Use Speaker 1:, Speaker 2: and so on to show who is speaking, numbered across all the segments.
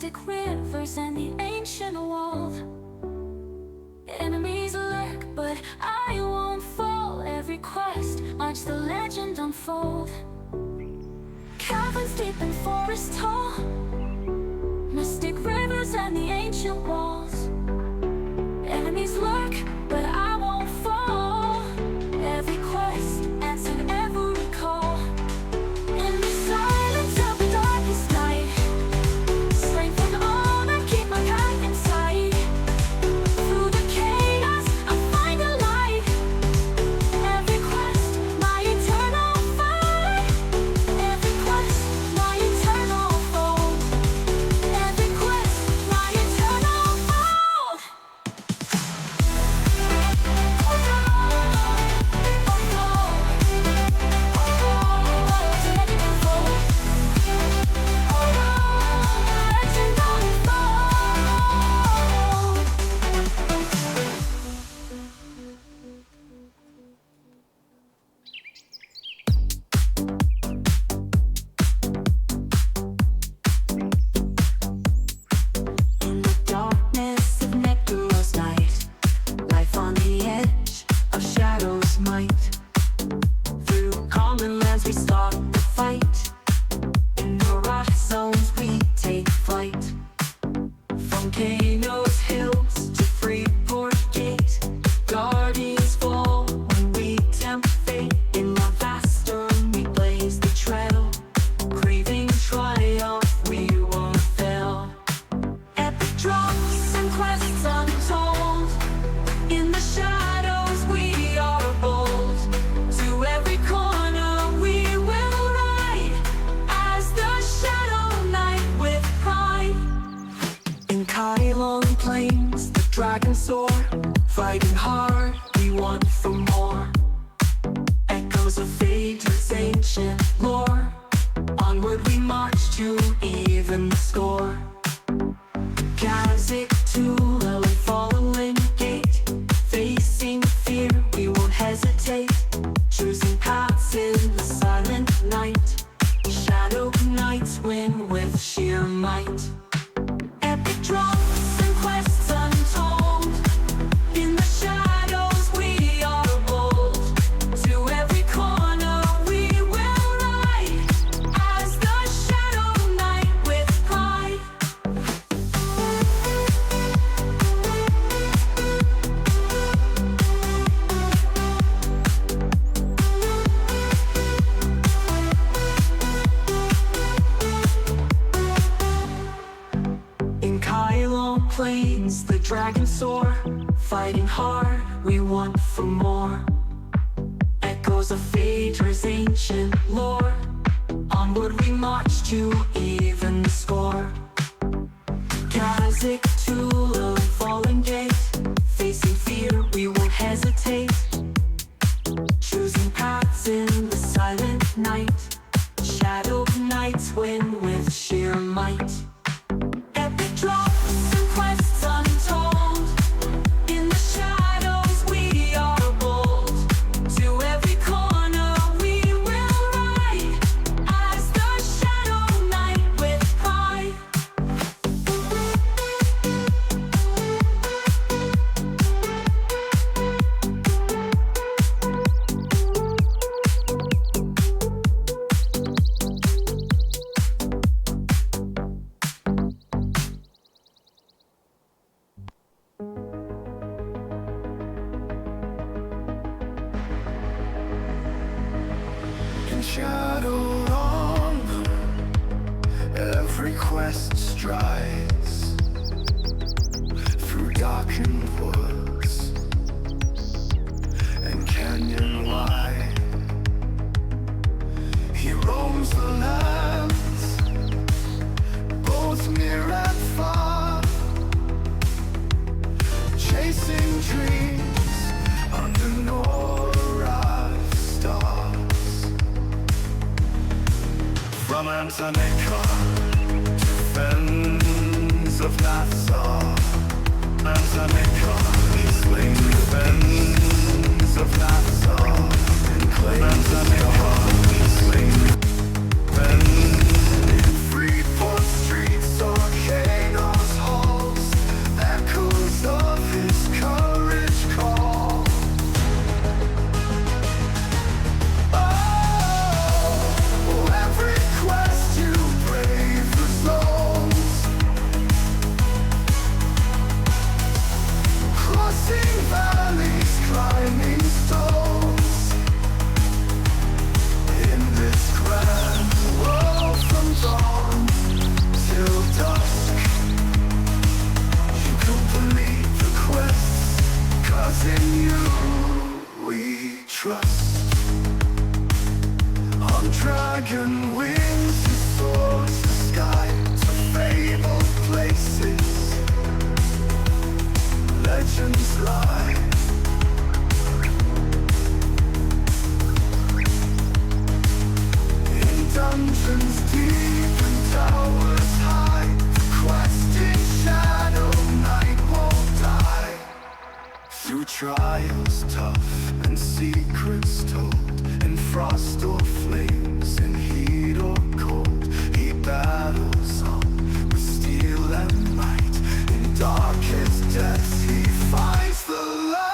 Speaker 1: mystic rivers and the ancient wall. Enemies lurk, but I won't fall. Every quest watch the legend unfold. Caverns deep and forests tall, mystic rivers and the ancient walls. Enemies lurk, but I won't fall. Every quest answered every call. In the silence of the darkest night, strengthen all that keep my path in sight. Through the chaos, I find a light. Every quest, my eternal fight. Every quest, my eternal fold. Every quest, my eternal fold. In the darkness of Nectar's night, life on the edge of shadows might. Through common lands we start the fight. In the rock zones we take flight. From Kano's hills to Freeport Gate, guardians fall when we tempt fate. In La Vasta we blaze the trail, craving triumph we won't fail. Epic drops and quests untold. In the shadows we are bold. To every corner we will ride, as the shadow knight with pride. In Kylon plains the dragons soar, fighting hard, we want for more. Echoes of Phaedra's ancient lore, onward we march to even the score. Kazik, Tula, fallen gate, facing fear we won't hesitate. Choosing paths in the silent night, shadow knights win with sheer might. Epic drops and quests untold. In the shadows we are bold. To every corner we will ride, as the shadow knight with pride. In Kylon plains the dragons soar, fighting hard, we want for more. Echoes of Phaedra's ancient lore, onward we march to even the score. Kazik, Tula, fallen gate, facing fear we won't hesitate. Choosing paths in the silent night, shadow knights win with sheer might. Epic drops and quests untold. In the shadows we are bold. To every corner we will ride, as the shadow knight with pride.
Speaker 2: In shadow long, every quest strides through darkened woods and canyon wide. He roams the lands, both near and far, chasing dreams under Nora's stars. From Antonica to fens of Nassau, Antonica, he slain the fens of Nassau, and claims Antonica, he slain the fens. Freeport streets arcade. On dragon wings he soars the sky to fabled places. Legends lie. In dungeons deep and towers high, questing shadow night won't die. Through trials tough and secrets told, in frost or flames, in heat or cold, he battles on with steel and might. In darkest depths he finds the light.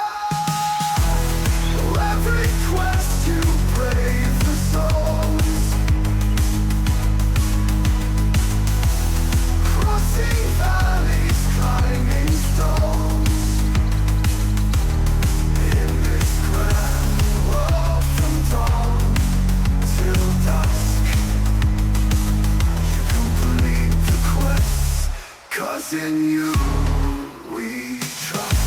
Speaker 2: Every quest you brave the souls, crossing valleys, climbing stones. In this grand world from dawn till dusk, you complete the quest, 'cause in you we trust.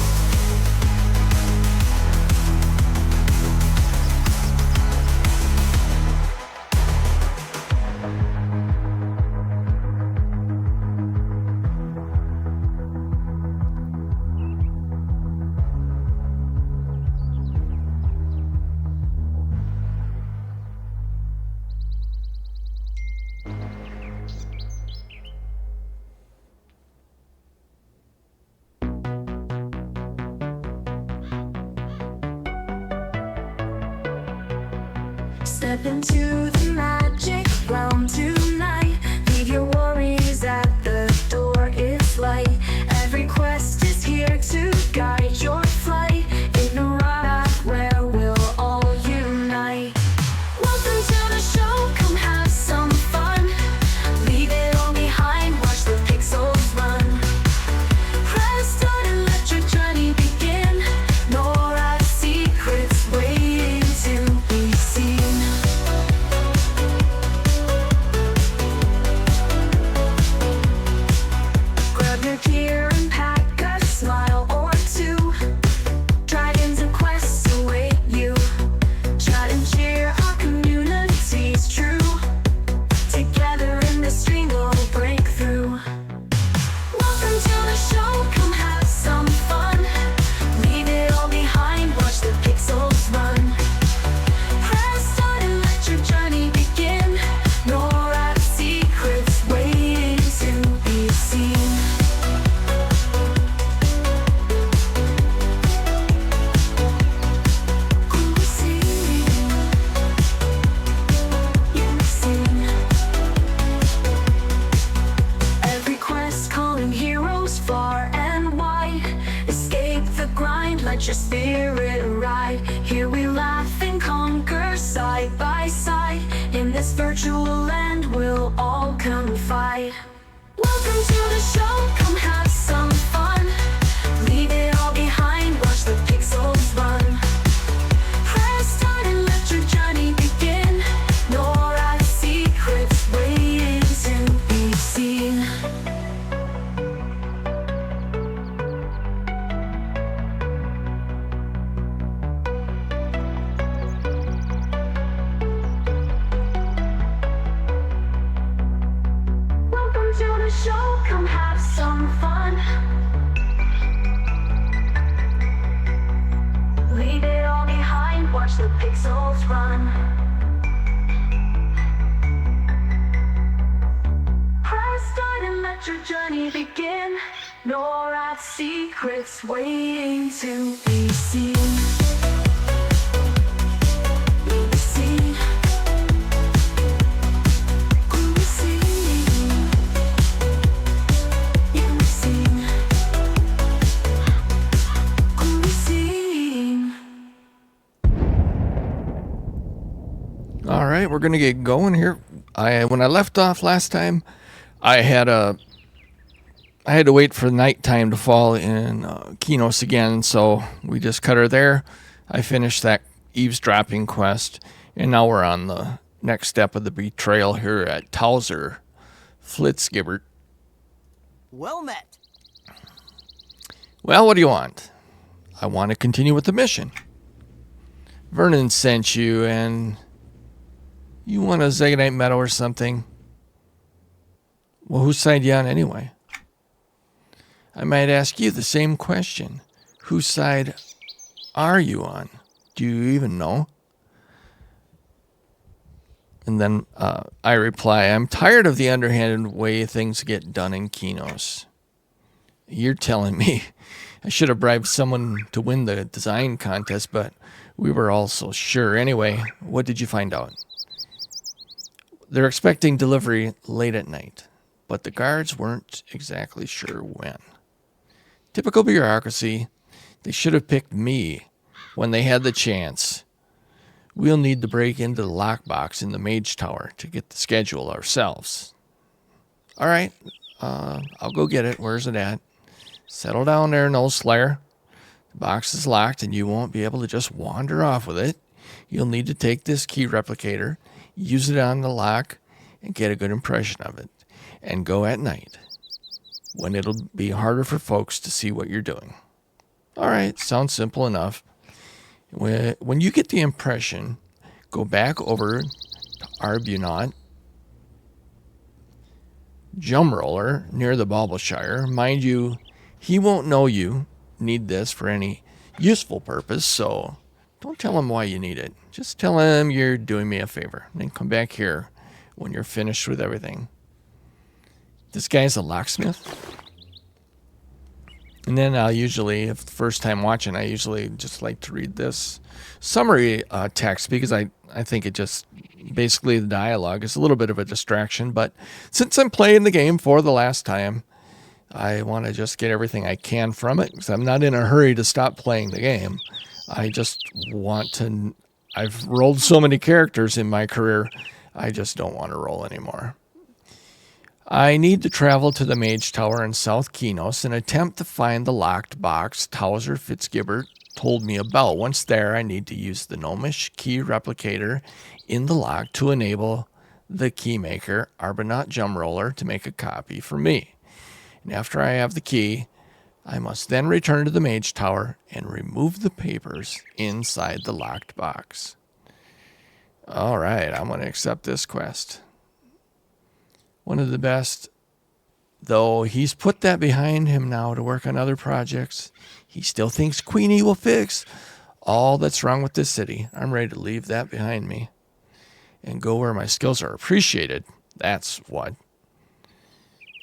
Speaker 1: Step into the magic realm tonight. Leave your worries at the door, it's light. Every quest is here to guide your flight. In a path where we'll all unite. Welcome to the show, come have some fun. Leave it all behind, watch the pixels run. Press start and let your journey begin. Nora's secrets waiting to be seen. Grab your gear and pack a smile or two. Dragons and quests await you. Chat and cheer, our community's true. Together in this dream we'll break through. Welcome to the show, come have some fun. Leave it all behind, watch the pixels run. Press start and let your journey begin. Nora's secrets waiting to be seen. Every quest calling heroes far and wide. Escape the grind, let your spirit ride. Here we laugh and conquer side by side. In this virtual land we'll all confide. Welcome to the show, come have some fun. Leave it all behind, watch the pixels run. Press start and let your journey begin. Nora's secrets waiting to be seen. Welcome to the show, come have some fun. Leave it all behind, watch the pixels run. Press start and let your journey begin. Nora's secrets waiting to be seen. Seen.
Speaker 3: All right, we're gonna get going here. When I left off last time, I had to wait for nighttime to fall in Kinos again, so we just cut her there. I finished that eavesdropping quest, and now we're on the next step of the betrayal here at Towser Flitzgibbert.
Speaker 4: Well met.
Speaker 3: Well, what do you want? I want to continue with the mission. Vernon sent you, and You want a Zeganite Meadow or something? Well, whose side you on anyway? I might ask you the same question. Whose side are you on? Do you even know? And then I reply, I'm tired of the underhanded way things get done in Kinos. You're telling me I should have bribed someone to win the design contest, but we were all so sure. Anyway, what did you find out? They're expecting delivery late at night, but the guards weren't exactly sure when. Typical bureaucracy. They should have picked me when they had the chance. We'll need to break into the lockbox in the Mage Tower to get the schedule ourselves. All right, I'll go get it. Where's it at? Settle down there, Null Slayer. The box is locked and you won't be able to just wander off with it. You'll need to take this key replicator, use it on the lock, and get a good impression of it. And go at night, when it'll be harder for folks to see what you're doing. All right, sounds simple enough. When you get the impression, go back over to Arbunaut Jumroller near the Baubleshire. Mind you, he won't know you need this for any useful purpose, so don't tell him why you need it. Just tell him you're doing me a favor. Then come back here when you're finished with everything. This guy's a locksmith. And then I'll usually, if the first time watching, I usually just like to read this summary text because I think it just, basically the dialogue is a little bit of a distraction. But since I'm playing the game for the last time, I want to just get everything I can from it because I'm not in a hurry to stop playing the game. I just want to, I've rolled so many characters in my career, I just don't want to roll anymore. I need to travel to the Mage Tower in South Kinos and attempt to find the locked box Towser Fitzgibbert told me about. Once there, I need to use the Gnomish key replicator in the lock to enable the keymaker, Arbunaut Jumroller, to make a copy for me. And after I have the key, I must then return to the Mage Tower and remove the papers inside the locked box. All right, I'm going to accept this quest. One of the best, though he's put that behind him now to work on other projects. He still thinks Queenie will fix all that's wrong with this city. I'm ready to leave that behind me and go where my skills are appreciated. That's what.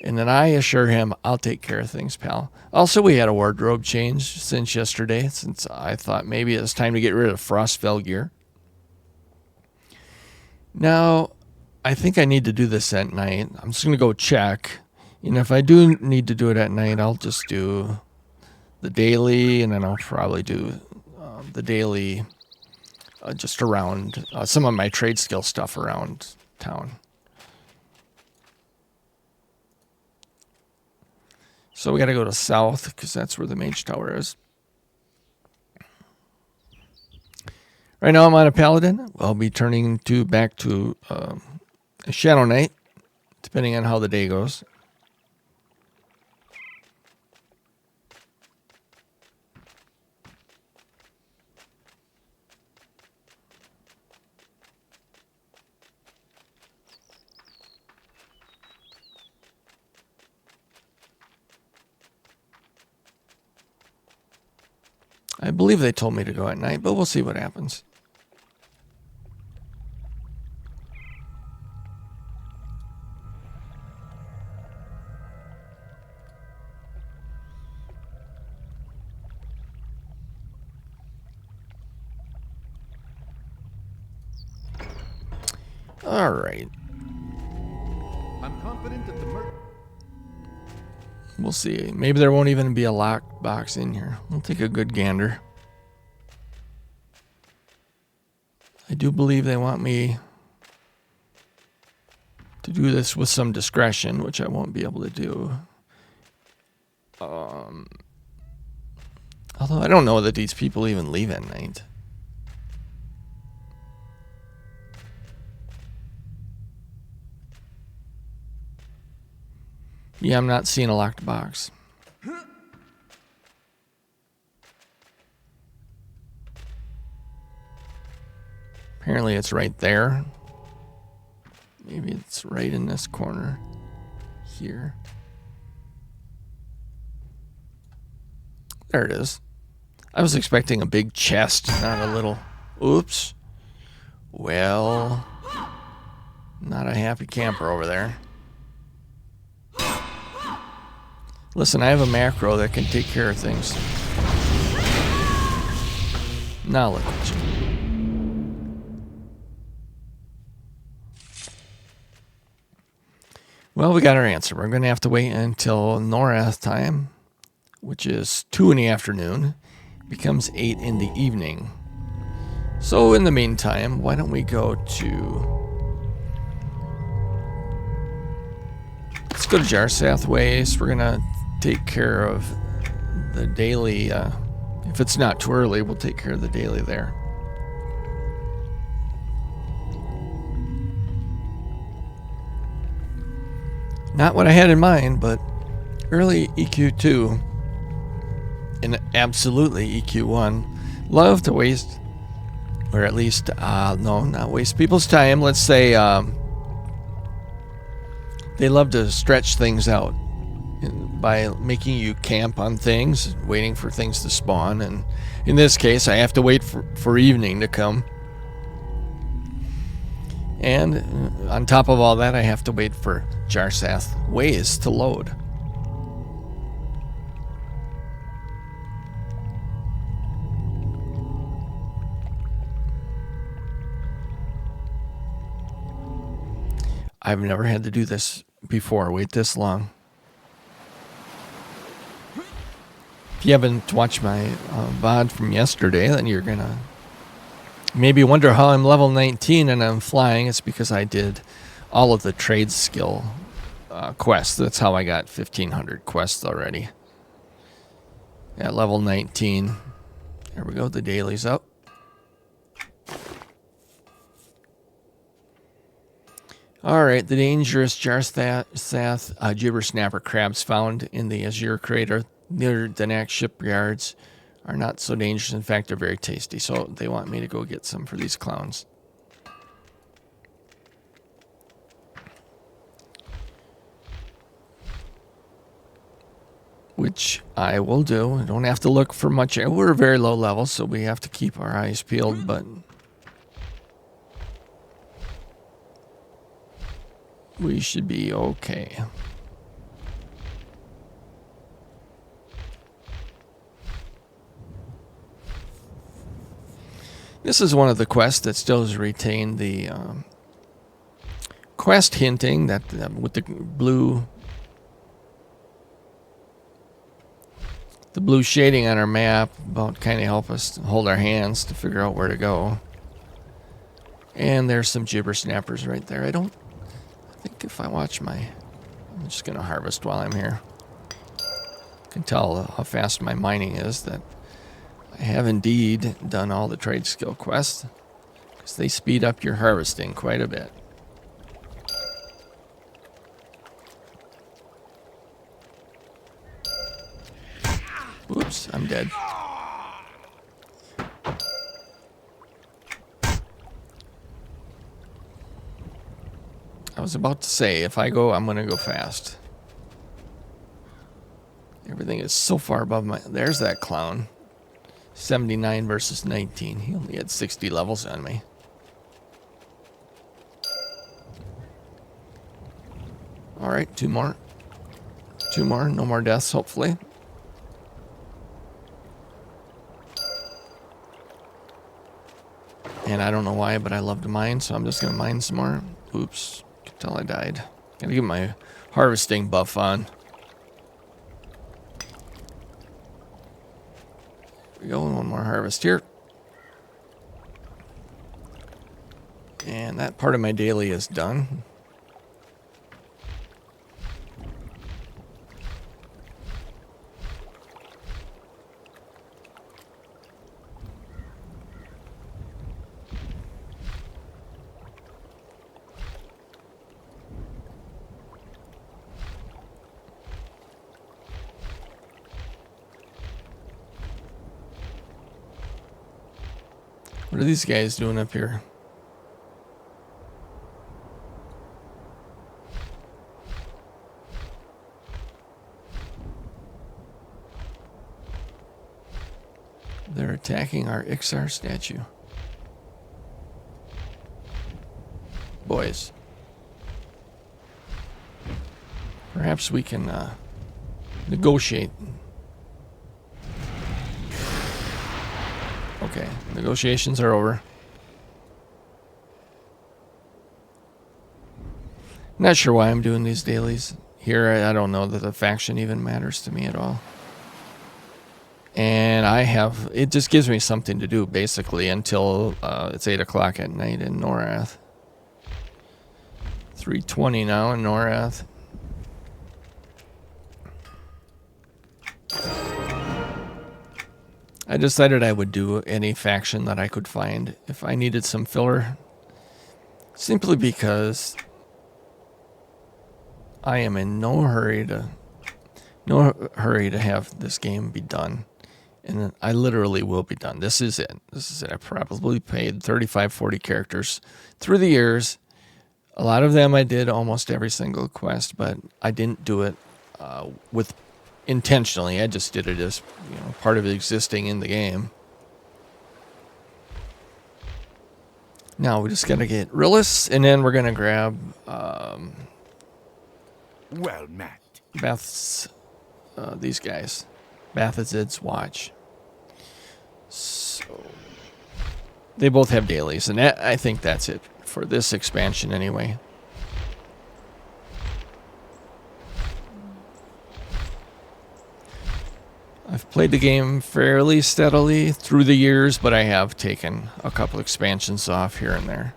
Speaker 3: And then I assure him, I'll take care of things, pal. Also, we had a wardrobe change since yesterday, since I thought maybe it was time to get rid of Frostfell gear. Now, I think I need to do this at night. I'm just going to go check. And if I do need to do it at night, I'll just do the daily, and then I'll probably do the daily just around some of my trade skill stuff around town. So we got to go to south because that's where the Mage Tower is. Right now I'm on a Paladin. I'll be turning back to a Shadow Knight, depending on how the day goes. I believe they told me to go at night, but we'll see what happens. All right.
Speaker 2: I'm confident that the
Speaker 3: We'll see. Maybe there won't even be a locked box in here. We'll take a good gander. I do believe they want me to do this with some discretion, which I won't be able to do. Although I don't know that these people even leave at night. Yeah, I'm not seeing a locked box. Apparently it's right there. Maybe it's right in this corner here. There it is. I was expecting a big chest, not a little... Oops. Well, not a happy camper over there. Listen, I have a macro that can take care of things. Now look at you. Well, we got our answer. We're going to have to wait until Norath time, which is 2 in the afternoon, becomes 8 in the evening. So in the meantime, why don't we go to... Let's go to Jarsath Waste. We're going to take care of the daily... if it's not too early, we'll take care of the daily there. Not what I had in mind, but early EQ2 and absolutely EQ1 love to waste, or at least, no, not waste people's time. Let's say they love to stretch things out by making you camp on things, waiting for things to spawn. And in this case, I have to wait for evening to come. And on top of all that, I have to wait for Jarsath Ways to load. I've never had to do this before, wait this long. If you haven't watched my VOD from yesterday, then you're gonna maybe wonder how I'm level 19 and I'm flying. It's because I did all of the trade skill quests. That's how I got 1,500 quests already. At level 19. There we go, the daily's up. Alright, the dangerous Jarsath gibber snapper crabs found in the Azure crater near Danak shipyards are not so dangerous. In fact, they're very tasty. So they want me to go get some for these clowns. Which I will do. I don't have to look for much. We're very low level, so we have to keep our eyes peeled, but we should be okay. This is one of the quests that still has retained the quest hinting that with the blue shading on our map about kind of help us hold our hands to figure out where to go. And there's some gibber snappers right there. I think if I watch I'm just going to harvest while I'm here. You can tell how fast my mining is that I have indeed done all the trade skill quests, because they speed up your harvesting quite a bit. Oops, I'm dead. I was about to say, if I go, I'm going to go fast. Everything is so far above my... There's that clown. 79 versus 19. He only had 60 levels on me. Alright, two more. No more deaths, hopefully. And I don't know why, but I love to mine, so I'm just going to mine some more. Oops, until I died. Gotta get my harvesting buff on. We go, one more harvest here. And that part of my daily is done. What are these guys doing up here? They're attacking our Ixar statue. Boys. Perhaps we can negotiate. Okay, negotiations are over. Not sure why I'm doing these dailies. Here, I don't know that the faction even matters to me at all. And it just gives me something to do, basically, until it's 8 o'clock at night in Norath. 3:20 now in Norath. I decided I would do any faction that I could find if I needed some filler. Simply because I am in no hurry to have this game be done. And I literally will be done. This is it. I probably paid 35, 40 characters through the years. A lot of them I did almost every single quest, but I didn't do it with intentionally. I just did it as part of it existing in the game. Now we just gotta get Rillis, and then we're gonna grab
Speaker 2: Well met.
Speaker 3: Beth's these guys. Bathazid's Watch. So they both have dailies, and I think that's it for this expansion anyway. I've played the game fairly steadily through the years, but I have taken a couple expansions off here and there.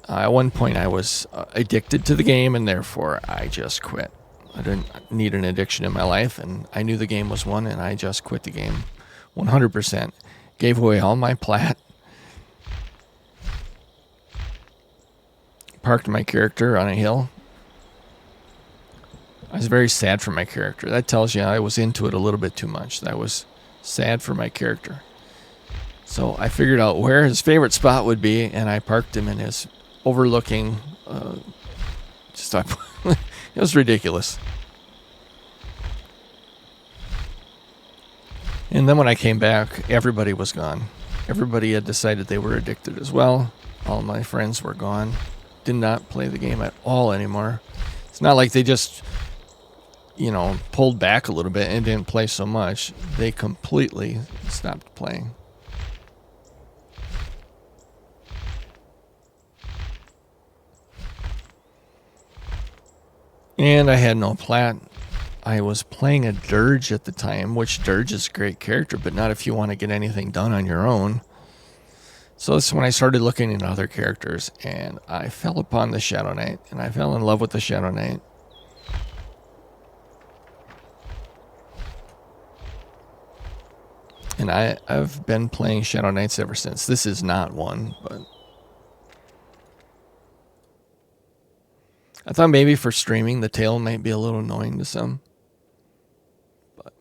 Speaker 3: At one point I was addicted to the game, and therefore I just quit. I didn't need an addiction in my life, and I knew the game was one, and I just quit the game 100%. Gave away all my plat. Parked my character on a hill. I was very sad for my character. That tells you I was into it a little bit too much. I was sad for my character. So I figured out where his favorite spot would be, and I parked him in his overlooking... It was ridiculous. And then when I came back, everybody was gone. Everybody had decided they were addicted as well. All my friends were gone. Did not play the game at all anymore. It's not like they just, pulled back a little bit and didn't play so much. They completely stopped playing. And I had no plat. I was playing a Dirge at the time, which Dirge is a great character, but not if you want to get anything done on your own. So that's when I started looking into other characters, and I fell upon the Shadow Knight, and I fell in love with the Shadow Knight. And I've been playing Shadow Knights ever since. This is not one, but... I thought maybe for streaming, the tail might be a little annoying to some. But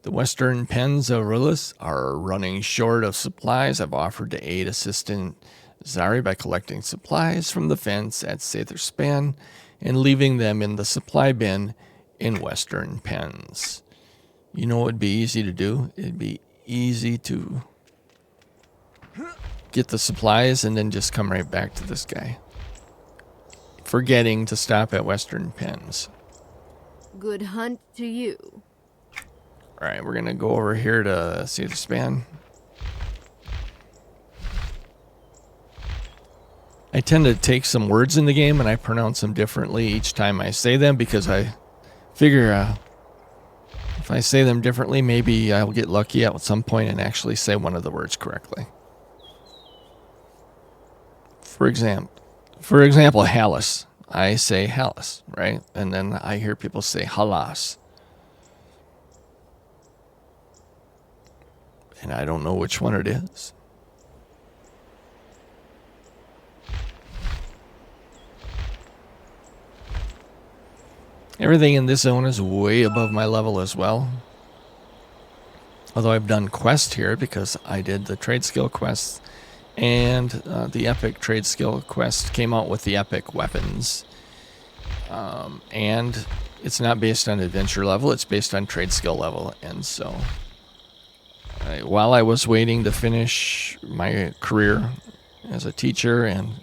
Speaker 3: the Western Pens of Rillis are running short of supplies. I've offered to aid Assistant Zari by collecting supplies from the fence at Satherspan and leaving them in the supply bin in Western Pens. You know what would be easy to do? It'd be easy to get the supplies and then just come right back to this guy. Forgetting to stop at Western Pens.
Speaker 5: Good hunt to you.
Speaker 3: Alright, we're going to go over here to Satherspan. I tend to take some words in the game and I pronounce them differently each time I say them, because I figure if I say them differently, maybe I'll get lucky at some point and actually say one of the words correctly. For example, Hallis. I say Hallis, right? And then I hear people say Halas. And I don't know which one it is. Everything in this zone is way above my level as well. Although I've done quests here because I did the trade skill quests. And the epic trade skill quest came out with the epic weapons. And it's not based on adventure level, it's based on trade skill level. And so while I was waiting to finish my career as a teacher and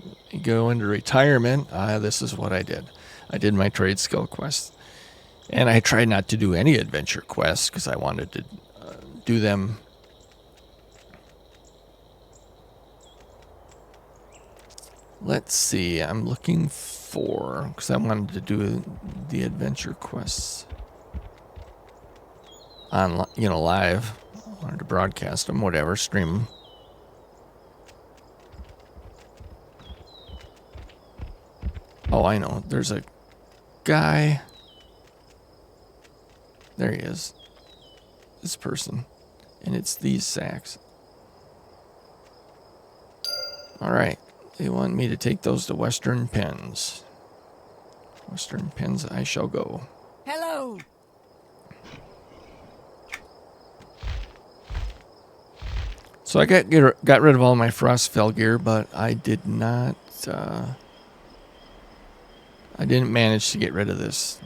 Speaker 3: go into retirement, this is what I did. I did my trade skill quests. And I tried not to do any adventure quests because I wanted to do them. Let's see, I'm looking for, because I wanted to do the adventure quests on, live. I wanted to broadcast them, whatever, stream them. Oh, I know. There's a guy. There he is. This person. And it's these sacks. Alright. They want me to take those to Western Pens. Western Pens, I shall go.
Speaker 4: Hello.
Speaker 3: So I got rid of all my Frostfell gear, but I did not... I didn't manage to get rid of this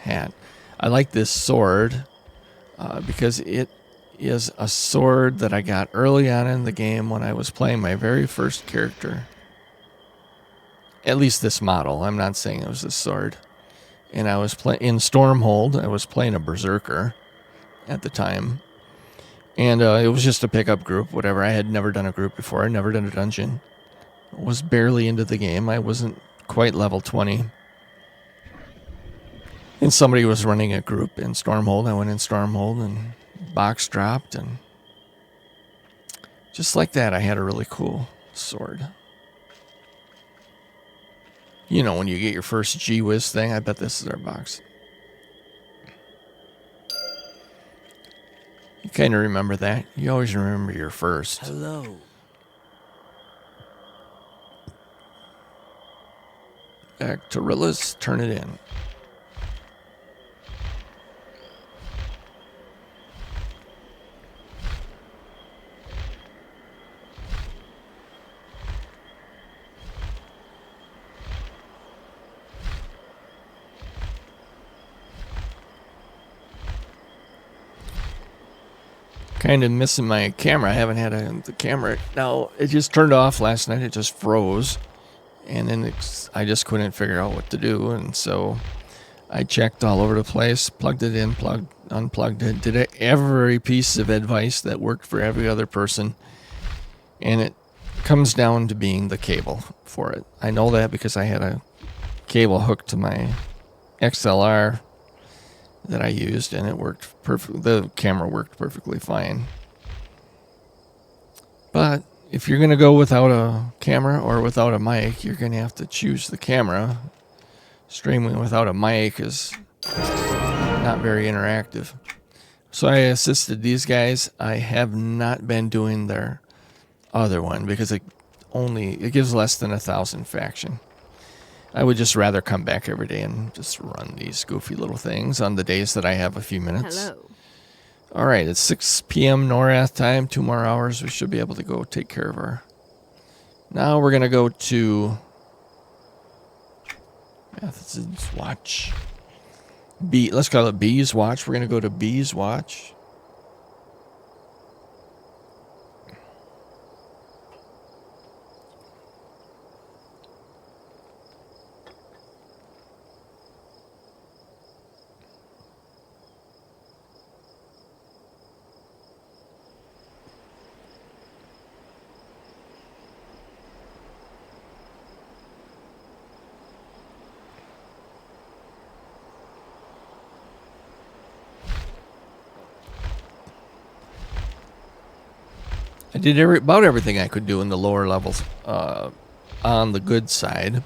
Speaker 3: hat. I like this sword because it is a sword that I got early on in the game when I was playing my very first character. At least this model. I'm not saying it was this sword. And I was in Stormhold. I was playing a Berserker at the time. And it was just a pickup group, whatever. I had never done a group before. I'd never done a dungeon. I was barely into the game. I wasn't quite level 20. And somebody was running a group in Stormhold. I went in Stormhold and box dropped. And just like that, I had a really cool sword. You know, when you get your first G-Wiz thing, I bet this is our box. You kind of remember that. You always remember your first.
Speaker 4: Hello.
Speaker 3: Back to Rillis, turn it in. Kind of missing my camera. I haven't had the camera. Now, it just turned off last night. It just froze. And then I just couldn't figure out what to do. And so I checked all over the place, plugged it in, unplugged it, did every piece of advice that worked for every other person. And it comes down to being the cable for it. I know that because I had a cable hooked to my XLR that I used, and it worked perfect. The camera worked perfectly fine. But if you're going to go without a camera or without a mic, you're going to have to choose the camera. Streaming without a mic is not very interactive. So I assisted these guys. I have not been doing their other one because it gives less than 1,000 faction. I would just rather come back every day and just run these goofy little things on the days that I have a few minutes.
Speaker 5: Hello.
Speaker 3: All right, it's 6 p.m. Norath time. 2 more hours. We should be able to go take care of our... Now we're going to go to... Matheson's Watch. Let's call it B's Watch. We're going to go to B's Watch. I did about everything I could do in the lower levels on the good side.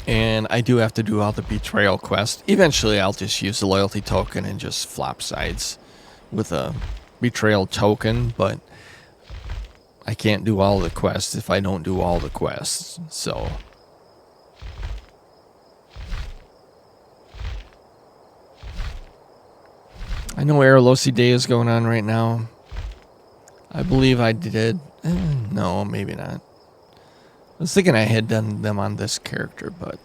Speaker 3: And I do have to do all the betrayal quests. Eventually I'll just use the loyalty token and just flop sides with a betrayal token, but I can't do all the quests if I don't do all the quests. So I know Aralosi Day is going on right now. I believe I did. No, maybe not. I was thinking I had done them on this character, but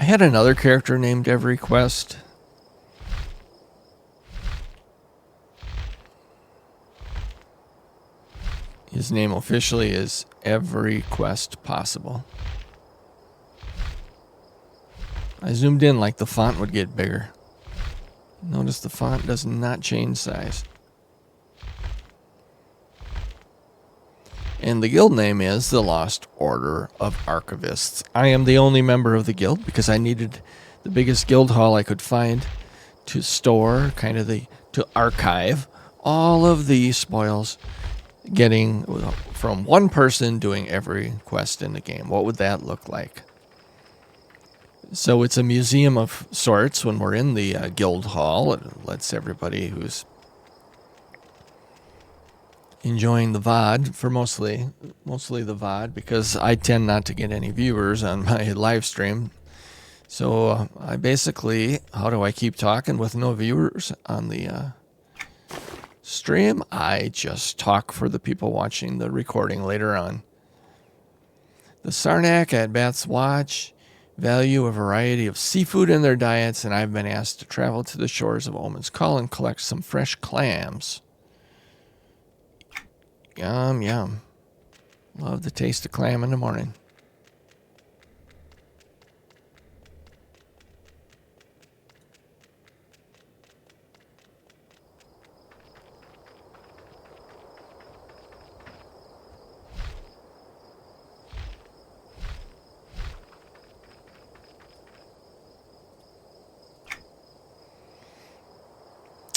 Speaker 3: I had another character named EveryQuest. His name officially is Every Quest Possible. I zoomed in like the font would get bigger. Notice the font does not change size. And the guild name is the Lost Order of Archivists. I am the only member of the guild because I needed the biggest guild hall I could find to store, to archive all of the spoils getting from one person doing every quest in the game. What would that look like? So it's a museum of sorts when we're in the guild hall. It lets everybody who's enjoying the VOD, for mostly the VOD, because I tend not to get any viewers on my live stream. So I basically, how do I keep talking with no viewers on the stream? I just talk for the people watching the recording later on. The Sarnak at Beth's Watch value a variety of seafood in their diets, and I've been asked to travel to the shores of Omen's Call and collect some fresh clams. Yum, yum. Love the taste of clam in the morning.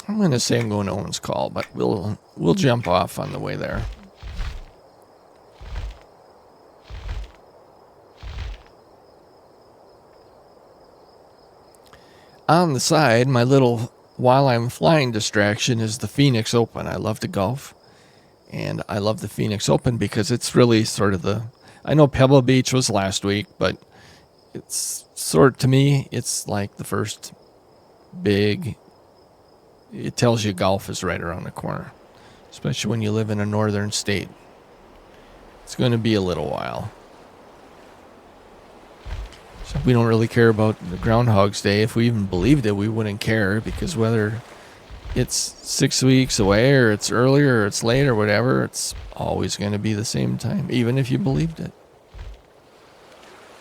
Speaker 3: I'm going to say I'm going to Owen's Call, but we'll jump off on the way there. On the side, my little while I'm flying distraction is the Phoenix Open. I love to golf, and I love the Phoenix Open because it's really sort of I know Pebble Beach was last week, but it's to me, it's like the first big. It tells you golf is right around the corner, especially when you live in a northern state. It's going to be a little while. So we don't really care about the Groundhog's Day. If we even believed it, we wouldn't care, because whether it's 6 weeks away or it's earlier or it's late or whatever, it's always going to be the same time, even if you believed it.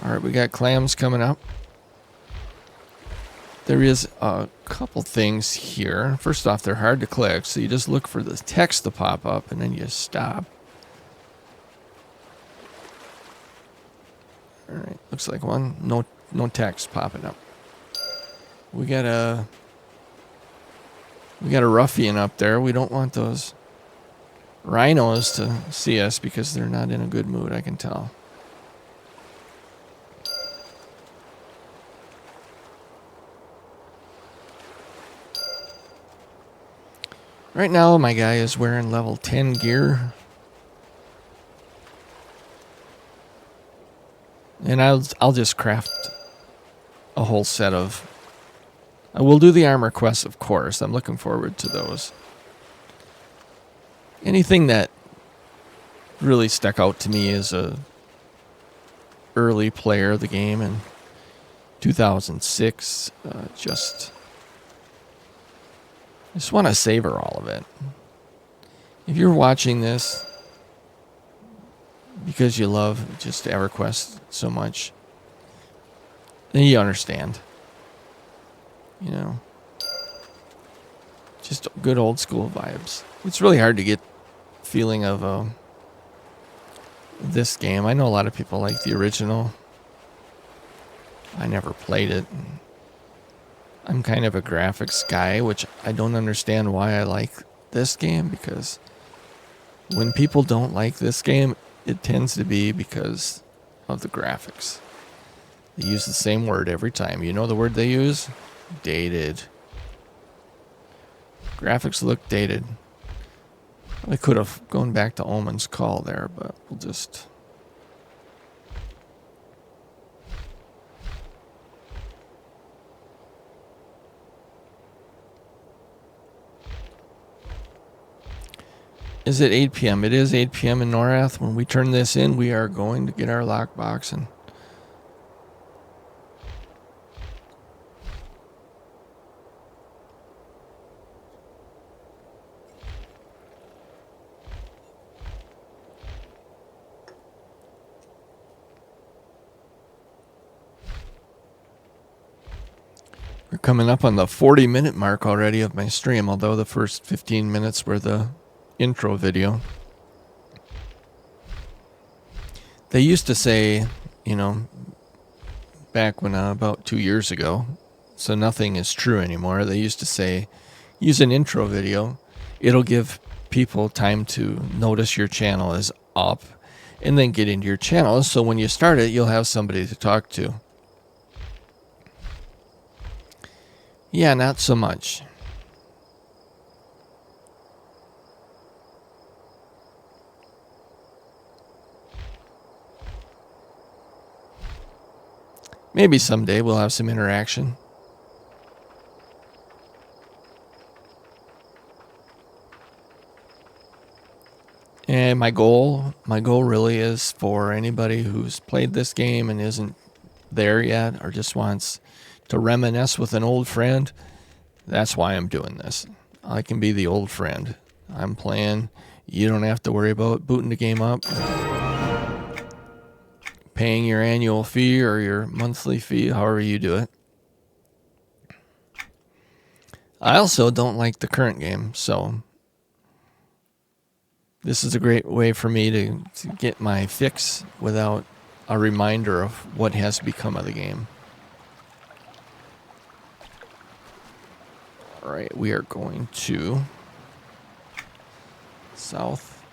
Speaker 3: All right, we got clams coming up. There is a couple things here. First off, they're hard to click, so you just look for the text to pop up and then you stop. All right, looks like one. No text popping up. We got a ruffian up there. We don't want those rhinos to see us because they're not in a good mood, I can tell. Right now, my guy is wearing level 10 gear. And I'll just craft a whole set of... I will do the armor quests, of course. I'm looking forward to those. Anything that really stuck out to me as a early player of the game in 2006, I just want to savor all of it. If you're watching this because you love just EverQuest so much, then you understand. You know, just good old school vibes. It's really hard to get feeling of this game. I know a lot of people like the original. I never played it. I'm kind of a graphics guy, which I don't understand why I like this game, because when people don't like this game, it tends to be because of the graphics. They use the same word every time. You know the word they use? Dated. Graphics look dated. I could have gone back to Omen's Call there, but we'll just... Is it 8 p.m.? It is 8 p.m. in Norath. When we turn this in, we are going to get our lockbox and We're coming up on the 40-minute mark already of my stream, although the first 15 minutes were the intro video. They used to say, you know, back when about 2 years ago, so nothing is true anymore. They used to say, use an intro video. It'll give people time to notice your channel is up and then get into your channel. So when you start it, you'll have somebody to talk to. Yeah, not so much. Maybe someday we'll have some interaction. And my goal really is for anybody who's played this game and isn't there yet or just wants to reminisce with an old friend. That's why I'm doing this. I can be the old friend. I'm playing. You don't have to worry about booting the game up, paying your annual fee or your monthly fee, however you do it. I also don't like the current game, so this is a great way for me to get my fix without a reminder of what has become of the game. All right, we are going to south.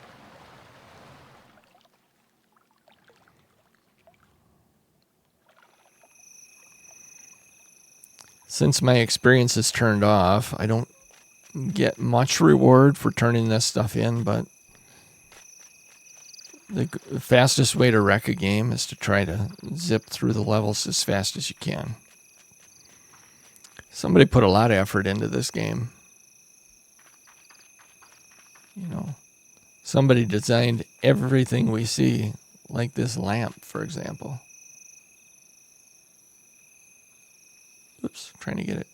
Speaker 3: Since my experience is turned off, I don't get much reward for turning this stuff in, but the fastest way to wreck a game is to try to zip through the levels as fast as you can. Somebody put a lot of effort into this game. You know, somebody designed everything we see, like this lamp, for example. Oops, trying to get it.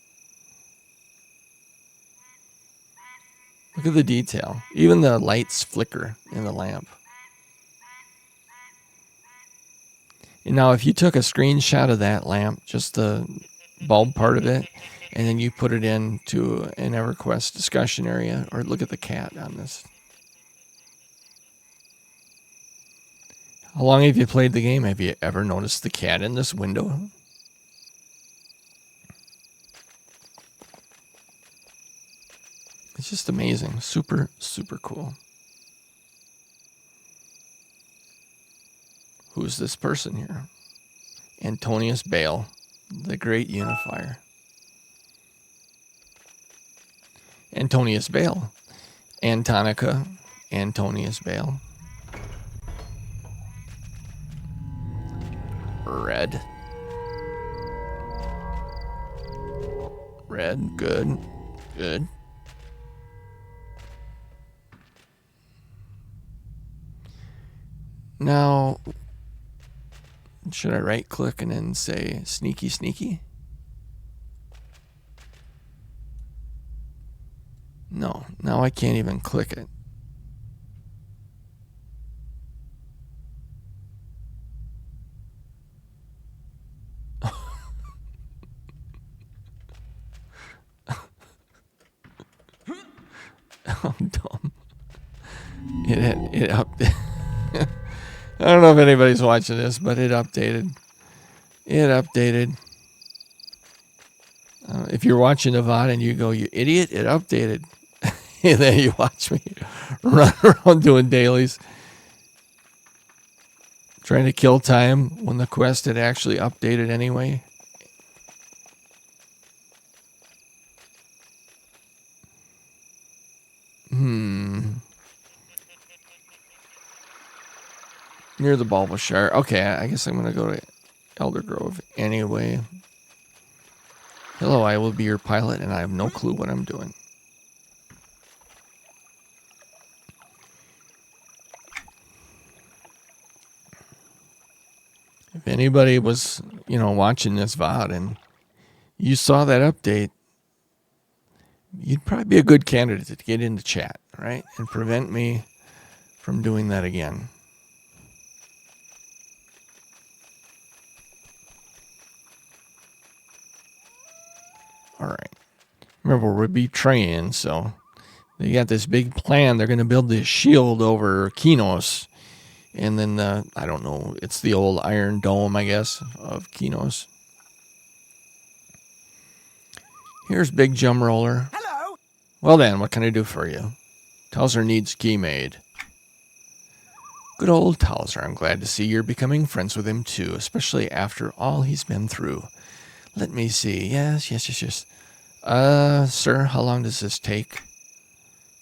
Speaker 3: Look at the detail. Even the lights flicker in the lamp. And now if you took a screenshot of that lamp, just the bulb part of it, and then you put it into an EverQuest discussion area, or look at the cat on this. How long have you played the game? Have you ever noticed the cat in this window? It's just amazing. Super, super cool. Who's this person here? Antonius Bale, the great unifier. Antonius Bale. Antonica, Antonius Bale. Red. Red, good. Good. Now, should I right click and then say sneaky sneaky? No, now I can't even click it. Oh, dumb. It updated. I don't know if anybody's watching this, but it updated. It updated. If you're watching the VOD and you go, you idiot, it updated. And then you watch me run around doing dailies, trying to kill time when the quest had actually updated anyway. Near the Bulbashire. Okay, I guess I'm going to go to Elder Grove anyway. Hello, I will be your pilot, and I have no clue what I'm doing. If anybody was, watching this VOD and you saw that update, you'd probably be a good candidate to get into chat, right? And prevent me from doing that again. All right. Remember, we're betraying, so they got this big plan. They're going to build this shield over Kinos. And then, I don't know, it's the old Iron Dome, I guess, of Kinos. Here's Big Jum Roller.
Speaker 4: Hello.
Speaker 3: Well then, what can I do for you? Towser needs key made. Good old Towser, I'm glad to see you're becoming friends with him too, especially after all he's been through. Let me see. Yes. Sir, how long does this take?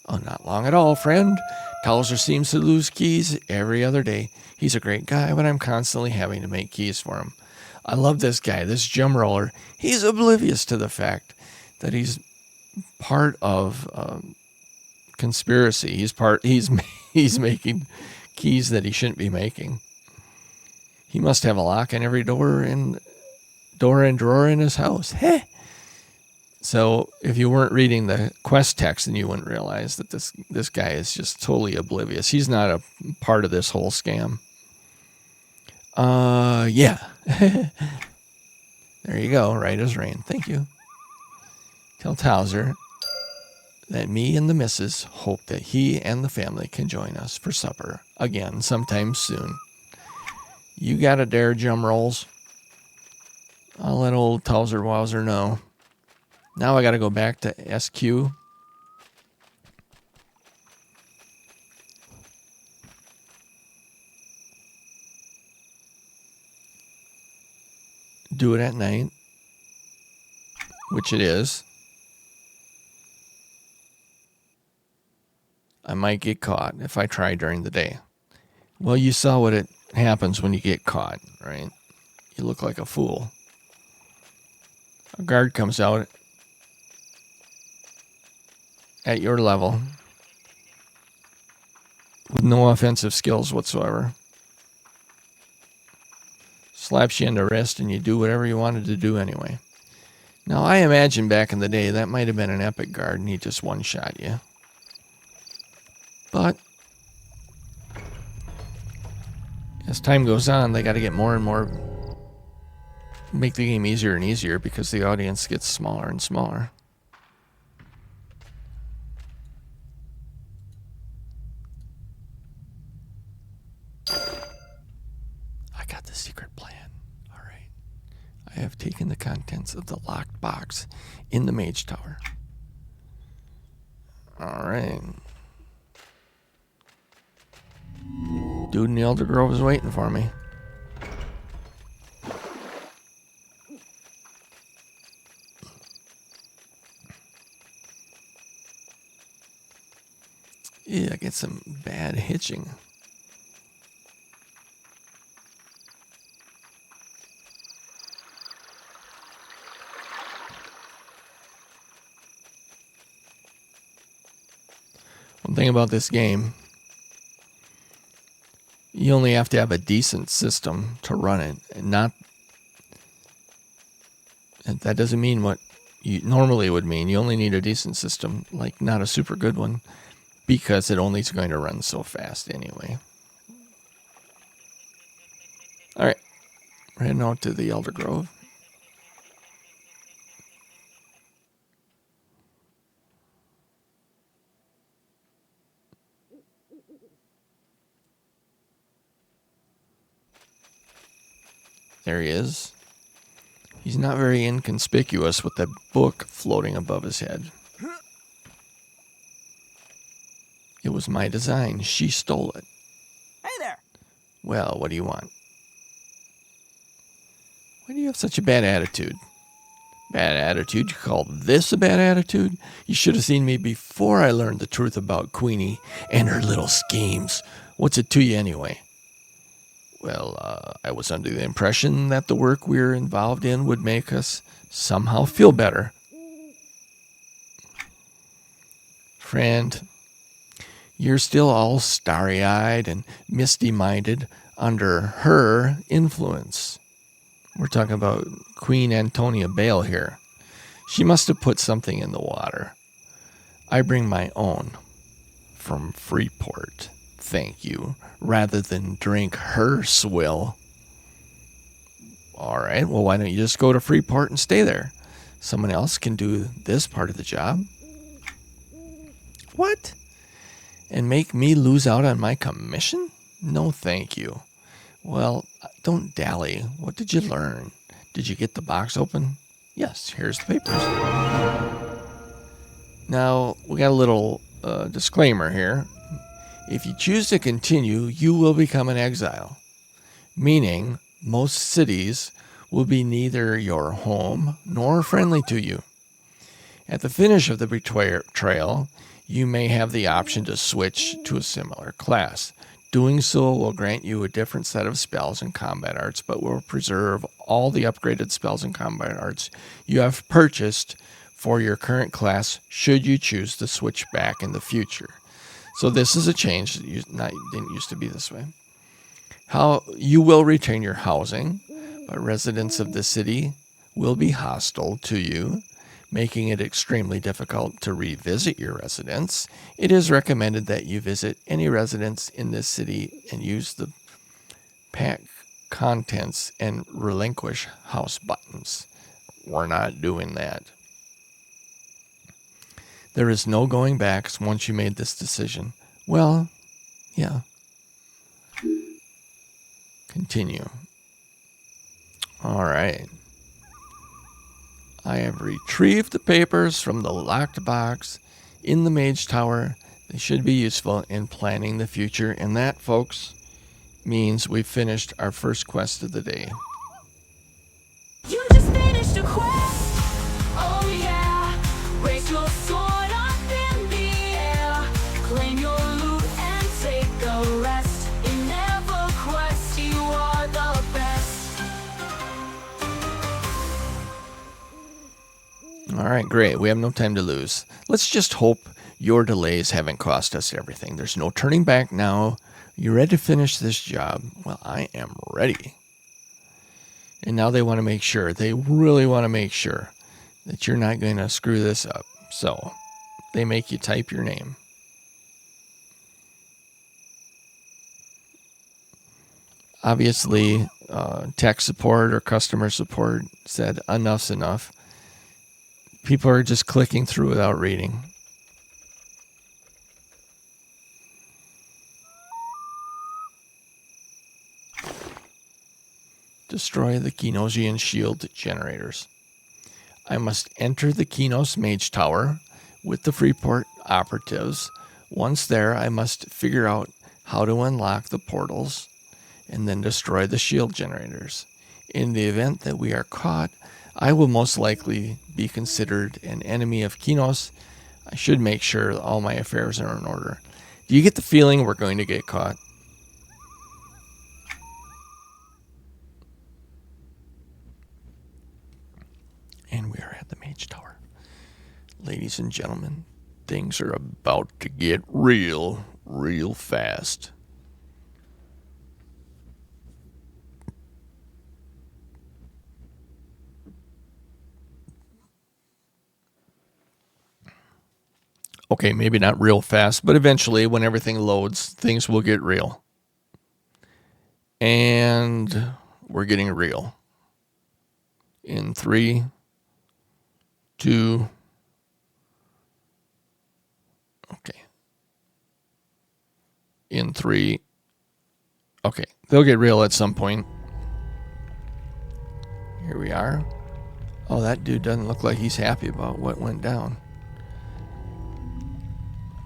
Speaker 3: Oh, not long at all, friend. Towser seems to lose keys every other day. He's a great guy, but I'm constantly having to make keys for him. I love this guy, this Jum Roller. He's oblivious to the fact that he's part of conspiracy. He's making keys that he shouldn't be making. He must have a lock on every door and drawer in his house. Heh. So if you weren't reading the quest text, then you wouldn't realize that this guy is just totally oblivious. He's not a part of this whole scam. Yeah. There you go. Right as rain. Thank you. Tell Towser that me and the missus hope that he and the family can join us for supper again sometime soon. You got it there, Jum Rolls. I'll let old Towser Wowser know. Now I got to go back to SQ. Do it at night, which it is. I might get caught if I try during the day. Well, you saw what it happens when you get caught, right? You look like a fool. A guard comes out at your level with no offensive skills whatsoever. Slaps you in the wrist and you do whatever you wanted to do anyway. Now, I imagine back in the day that might have been an epic guard and he just one-shot you. But as time goes on, they got to get more and more, make the game easier and easier because the audience gets smaller and smaller. I got the secret plan. All right. I have taken the contents of the locked box in the Mage Tower. All right. Dude in the Elder Grove is waiting for me. Yeah, I get some bad hitching. One thing about this game, you only have to have a decent system to run it, and that doesn't mean what you normally would mean. You only need a decent system, like not a super good one, because it only is going to run so fast anyway. All right, we're heading out to the Elder Grove. There he is. He's not very inconspicuous with the book floating above his head. It was my design. She stole it.
Speaker 4: Hey there.
Speaker 3: Well, what do you want? Why do you have such a bad attitude? Bad attitude? You call this a bad attitude? You should have seen me before I learned the truth about Queenie and her little schemes. What's it to you anyway? Well, I was under the impression that the work we're involved in would make us somehow feel better. Friend, you're still all starry-eyed and misty-minded under her influence. We're talking about Queen Antonia Bale here. She must have put something in the water. I bring my own from Freeport. Thank you, rather than drink her swill. All right, well, why don't you just go to Freeport and stay there? Someone else can do this part of the job. What? And make me lose out on my commission? No, thank you. Well, don't dally. What did you learn? Did you get the box open? Yes, here's the papers. Now, we got a little disclaimer here. If you choose to continue, you will become an exile, meaning most cities will be neither your home nor friendly to you. At the finish of the betrayal, you may have the option to switch to a similar class. Doing so will grant you a different set of spells and combat arts, but will preserve all the upgraded spells and combat arts you have purchased for your current class should you choose to switch back in the future. So this is a change that didn't used to be this way. How you will retain your housing, but residents of the city will be hostile to you, making it extremely difficult to revisit your residence. It is recommended that you visit any residence in this city and use the pack contents and relinquish house buttons. We're not doing that. There is no going back once you made this decision. Well, yeah. Continue. All right. I have retrieved the papers from the locked box in the Mage Tower. They should be useful in planning the future. And that, folks, means we've finished our first quest of the day.
Speaker 1: You just finished a quest. Oh yeah. Raise your sword up in the air. Claim your loot and take a rest. In EverQuest, you are the best.
Speaker 3: All right, great. We have no time to lose. Let's just hope your delays haven't cost us everything. There's no turning back now. You ready to finish this job? Well, I am ready. And now they want to make sure, they really want to make sure that you're not going to screw this up. So they make you type your name. Obviously, tech support or customer support said enough's enough. People are just clicking through without reading. Destroy the Kinosian shield generators. I must enter the Kinos Mage Tower with the Freeport operatives. Once there, I must figure out how to unlock the portals and then destroy the shield generators. In the event that we are caught, I will most likely be considered an enemy of Kinos. I should make sure that all my affairs are in order. Do you get the feeling we're going to get caught? And we are at the Mage Tower. Ladies and gentlemen, things are about to get real fast. Okay, maybe not real fast, but eventually when everything loads, things will get real. And we're getting real. In 3, 2, okay. In 3, okay, they'll get real at some point. Here we are. Oh, that dude doesn't look like he's happy about what went down.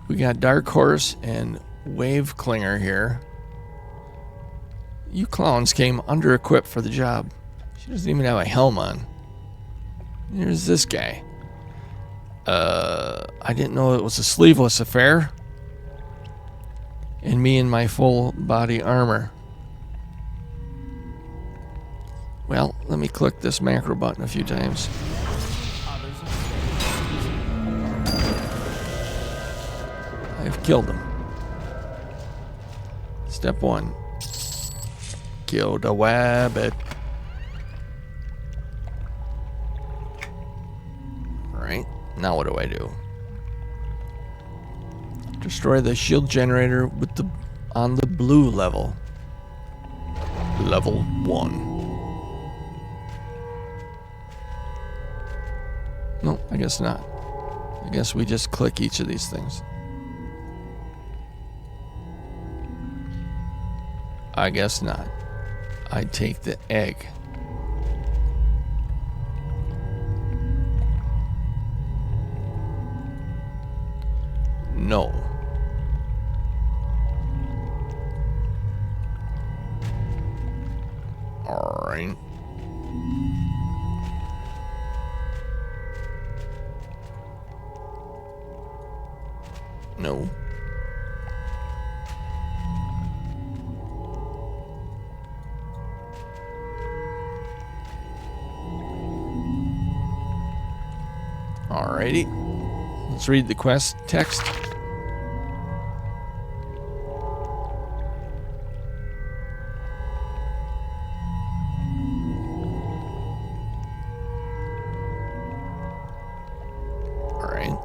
Speaker 3: We got Dark Horse and Wave Clinger here. You clowns came under-equipped for the job. She doesn't even have a helm on. Here's this guy. I didn't know it was a sleeveless affair. And me in my full body armor. Well, let me click this macro button a few times. I've killed him. Step 1. Kill the wabbit. Right, now what do I do? Destroy the shield generator with on the blue level. Level 1. No, I guess not. I guess we just click each of these things. I guess not. I take the egg. No. All right. No. Alrighty. Let's read the quest text. Alright.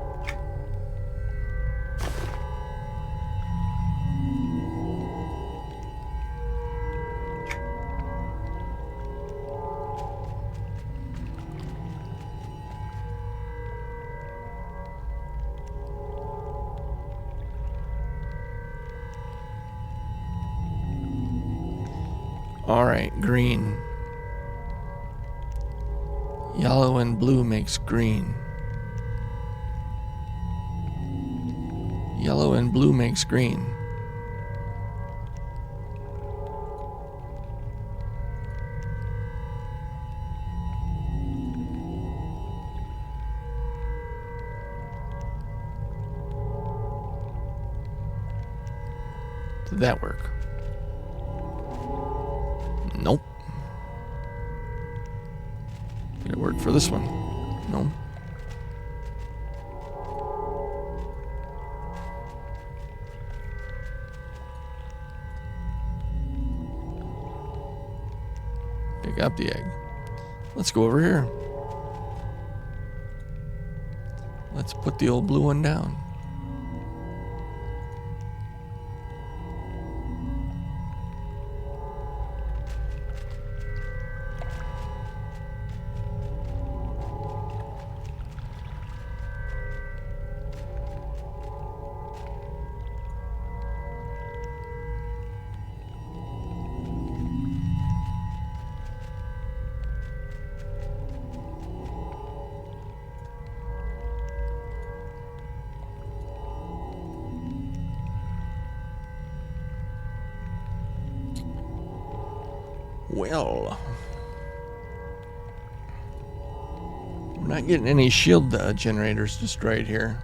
Speaker 3: Alright, green. Yellow and blue makes green. Yellow and blue makes green. Did that work? Nope. Did it work for this one? No. Pick up the egg. Let's go over here. Let's put the old blue one down. Well, we're not getting any shield generators destroyed here.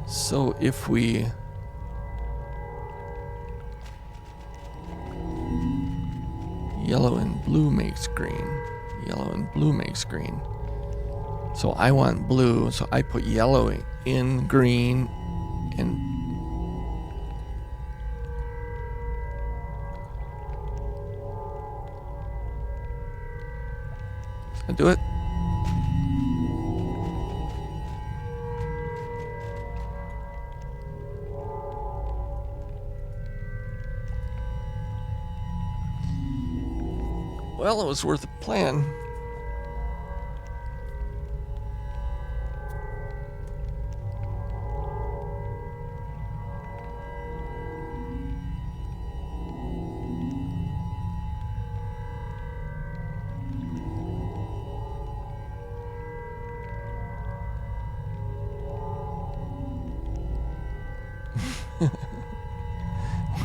Speaker 3: So if we yellow and blue makes green, yellow and blue makes green. So I want blue, so I put yellow in green and I do it. Well, it was worth a plan.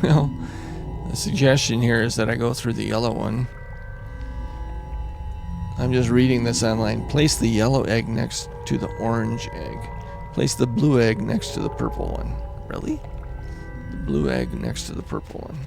Speaker 3: Well, the suggestion here is that I go through the yellow one. I'm just reading this online. Place the yellow egg next to the orange egg. Place the blue egg next to the purple one. Really? The blue egg next to the purple one.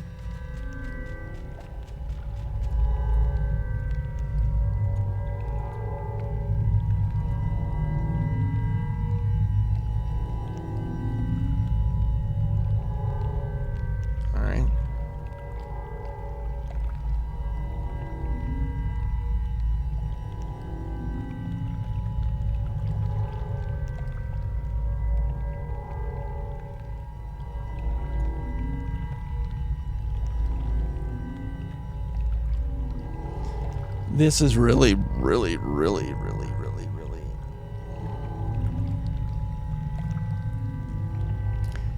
Speaker 3: This is really, really, really, really, really, really.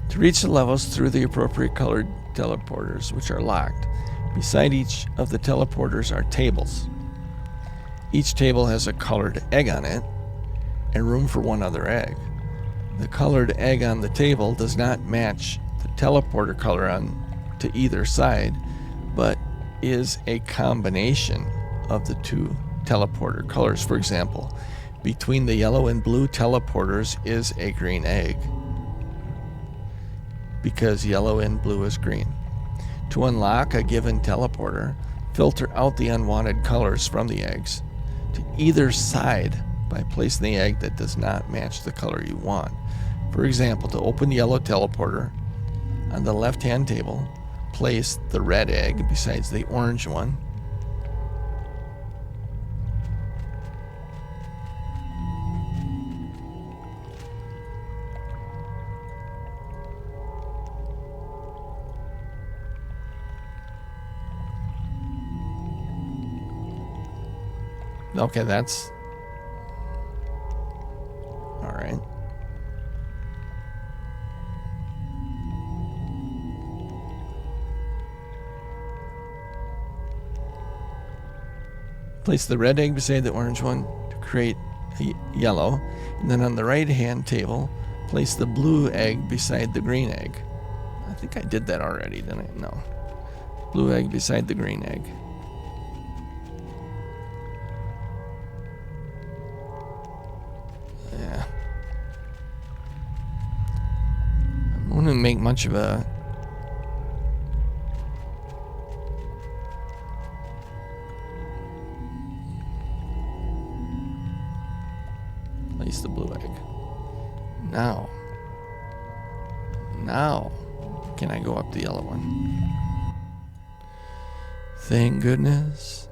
Speaker 3: To reach the levels through the appropriate colored teleporters, which are locked. Beside each of the teleporters are tables. Each table has a colored egg on it and room for one other egg. The colored egg on the table does not match the teleporter color on to either side, but is a combination of the two teleporter colors. For example, between the yellow and blue teleporters is a green egg, because yellow and blue is green. To unlock a given teleporter, filter out the unwanted colors from the eggs to either side by placing the egg that does not match the color you want. For example, to open the yellow teleporter, on the left-hand table, place the red egg besides the orange one. Okay, that's all right. Place the red egg beside the orange one to create a yellow, and then on the right hand table, place the blue egg beside the green egg. I think I did that already, didn't I? No. Blue egg beside the green egg. Yeah. I wouldn't make much of a place the blue egg. Now can I go up the yellow one? Thank goodness.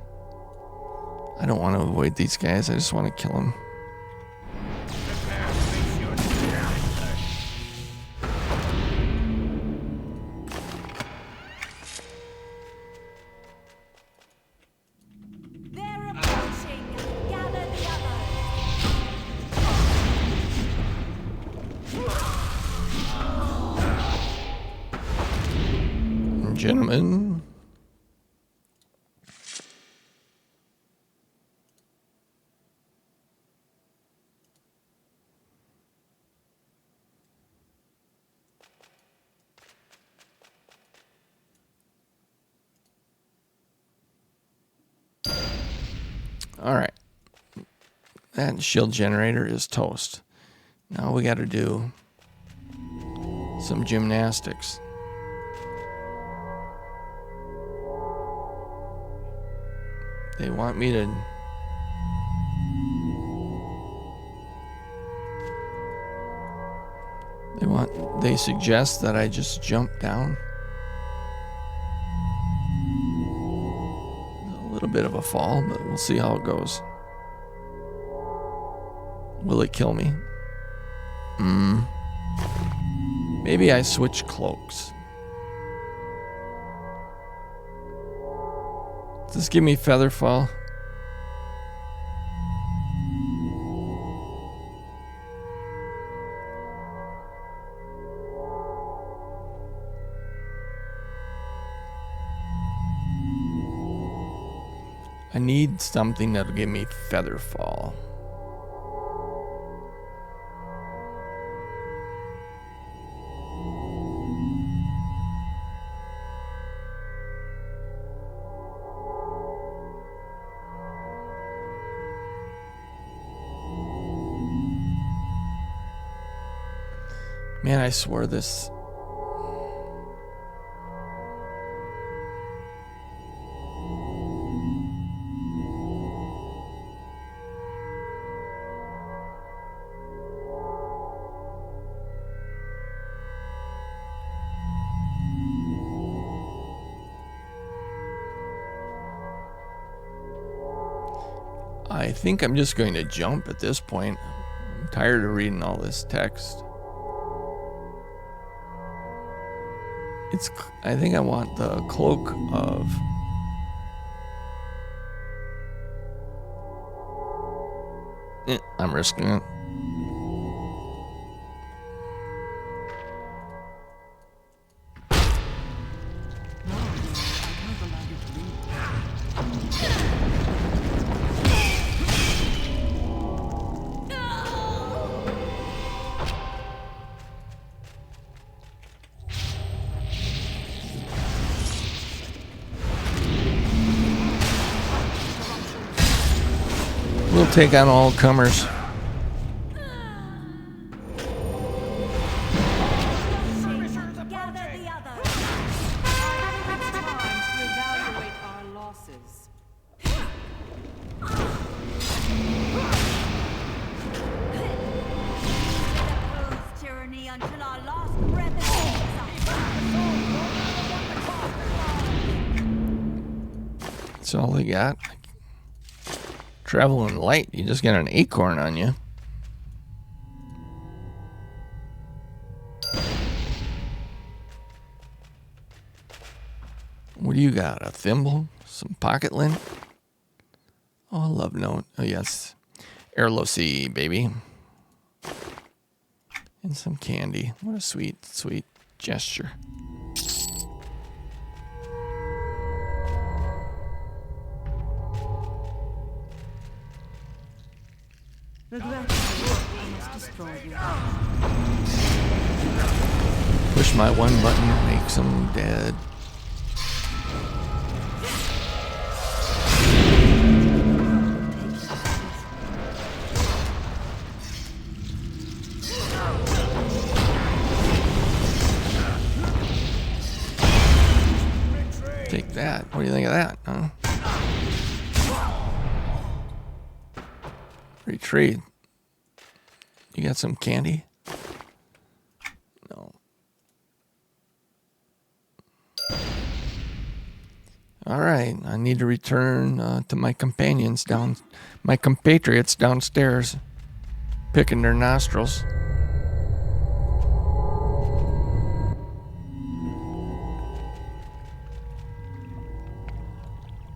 Speaker 3: I don't want to avoid these guys. I just want to kill them.
Speaker 6: They're approaching. Gather the others.
Speaker 3: Gentlemen. All right. That shield generator is toast. Now we got to do some gymnastics. They want me to... They suggest that I just jump down. A little bit of a fall, but we'll see how it goes. Will it kill me? Maybe I switch cloaks. Does this give me feather fall? I need something that'll give me feather fall. Man, I swear this... I think I'm just going to jump at this point. I'm tired of reading all this text. I think I want the cloak of I'm risking it. We'll take on all comers.
Speaker 6: Gather the others.
Speaker 7: It's time to evaluate our losses.
Speaker 6: Oppose tyranny until our last breath is
Speaker 3: That's all they got. Traveling light, you just got an acorn on you. What do you got? A thimble? Some pocket lint? Oh, a love note. Oh, yes. Airlosi, baby. And some candy. What a sweet, sweet gesture. Push my one button, makes them dead. Take that. What do you think of that, huh? Retreat. You got some candy? No. All right. I need to return to my companions my compatriots downstairs, picking their nostrils.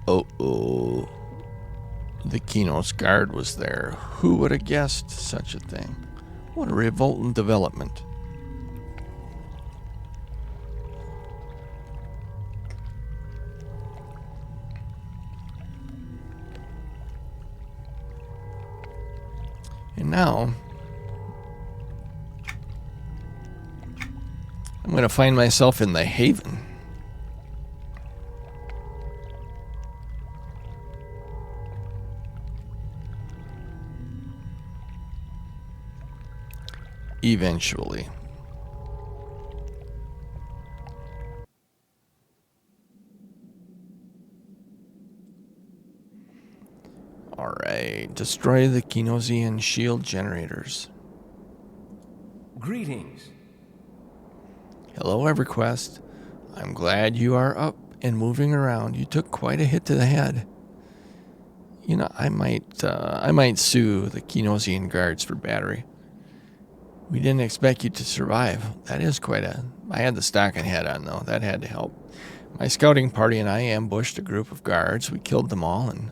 Speaker 3: Oh. The Kinos guard was there. Who would have guessed such a thing? What a revolting development. And now, I'm going to find myself in the Haven. Eventually. Alright, destroy the Kinosian shield generators.
Speaker 8: Greetings.
Speaker 3: Hello, EverQuest. I'm glad you are up and moving around. You took quite a hit to the head. You know, I might sue the Kinosian guards for battery. We didn't expect you to survive. That is I had the stocking hat on, though. That had to help. My scouting party and I ambushed a group of guards. We killed them all and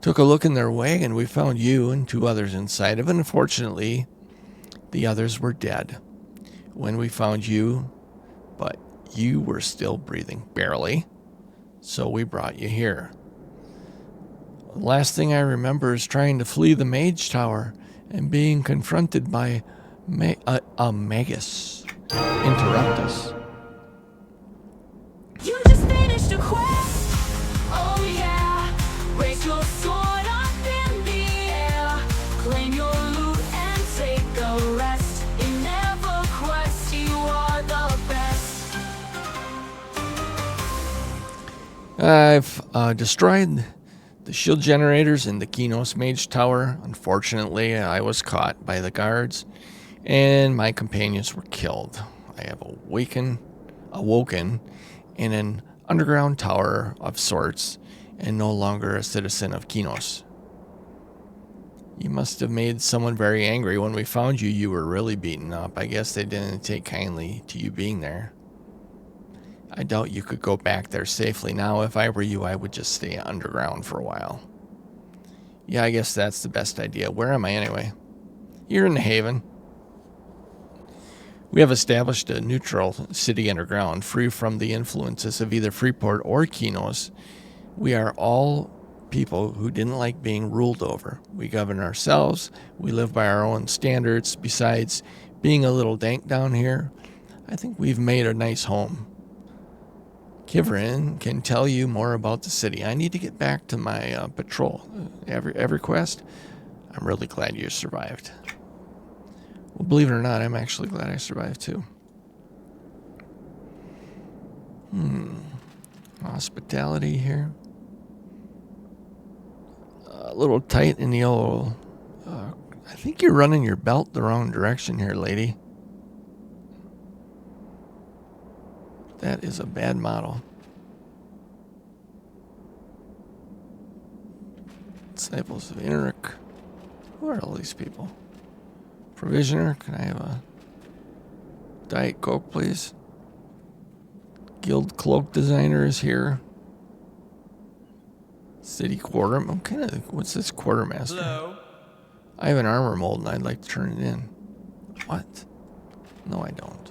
Speaker 3: took a look in their wagon. We found you and 2 others inside of it. Unfortunately, the others were dead when we found you, but you were still breathing, barely. So we brought you here. The last thing I remember is trying to flee the Mage Tower and being confronted by a Magus. Interrupt us.
Speaker 1: You just finished a quest. Oh yeah. Raise your sword up in the air. Claim your loot and take a rest. In EverQuest, you are the best.
Speaker 3: I've destroyed the shield generators in the Kinos Mage Tower. Unfortunately, I was caught by the guards, and my companions were killed. I have awoken in an underground tower of sorts, and no longer a citizen of Kinos. You must have made someone very angry when we found you. You were really beaten up. I guess they didn't take kindly to you being there. I doubt you could go back there safely now. If I were you, I would just stay underground for a while. Yeah, I guess that's the best idea. Where am I anyway? You're in the Haven. We have established a neutral city underground, free from the influences of either Freeport or Kinos. We are all people who didn't like being ruled over. We govern ourselves. We live by our own standards. Besides being a little dank down here, I think we've made a nice home. Kivrin can tell you more about the city. I need to get back to my patrol. EverQuest, I'm really glad you survived. Well, believe it or not, I'm actually glad I survived too. Hospitality here. A little tight in the old... I think you're running your belt the wrong direction here, lady. That is a bad model. Disciples of Inric. Who are all these people? Provisioner, can I have a Diet Coke, please? Guild Cloak Designer is here. City Quarter. What's this Quartermaster?
Speaker 8: Hello.
Speaker 3: I have an armor mold and I'd like to turn it in. What? No, I don't.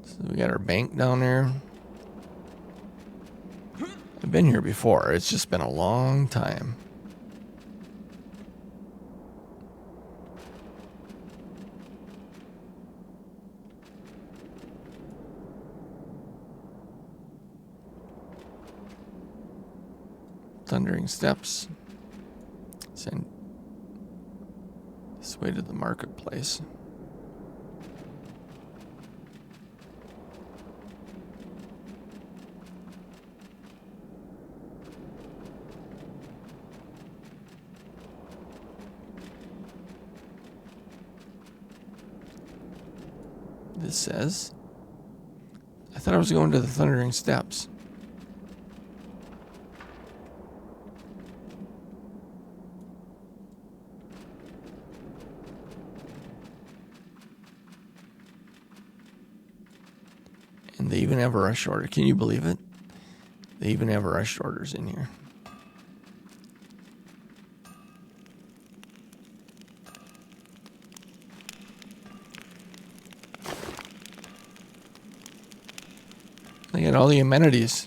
Speaker 3: So we got our bank down there. I've been here before. It's just been a long time. Thundering Steps. Send this way to the marketplace. This says, I thought I was going to the Thundering Steps. And they even have a rush order. Can you believe it? They even have rush orders in here. They got all the amenities.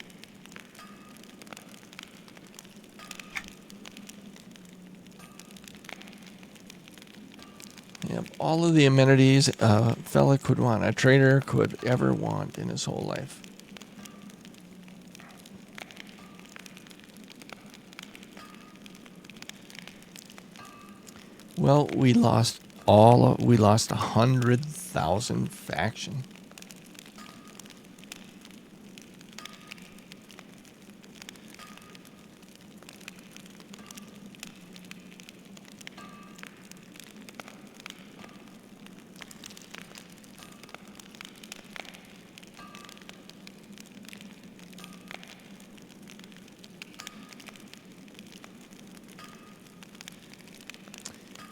Speaker 3: Yep, all of the amenities a fella could want, a trader could ever want in his whole life. Well, we lost 100,000 faction.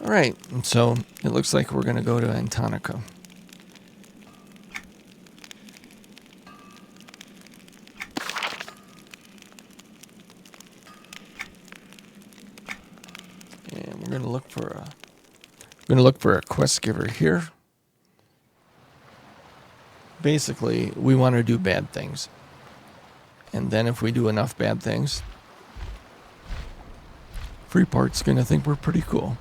Speaker 3: All right, and so it looks like we're going to go to Antonica. And we're going to look for a quest giver here. Basically, we want to do bad things. And then if we do enough bad things, Freeport's going to think we're pretty cool.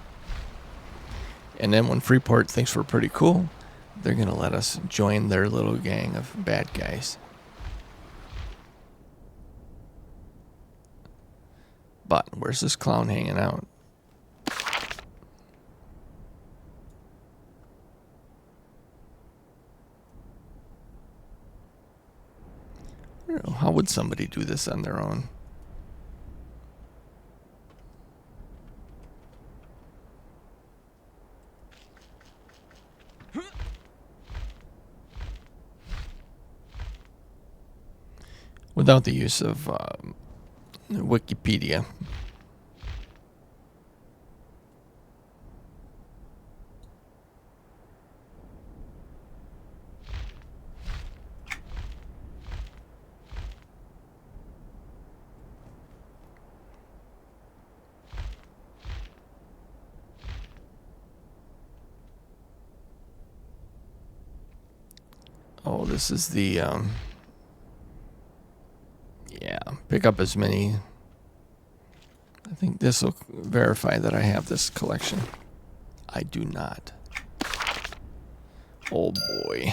Speaker 3: And then when Freeport thinks we're pretty cool, they're going to let us join their little gang of bad guys. But where's this clown hanging out? I don't know, how would somebody do this on their own? Without the use of Wikipedia. Oh, this is the, yeah, pick up as many. I think this will verify that I have this collection. I do not. Oh boy.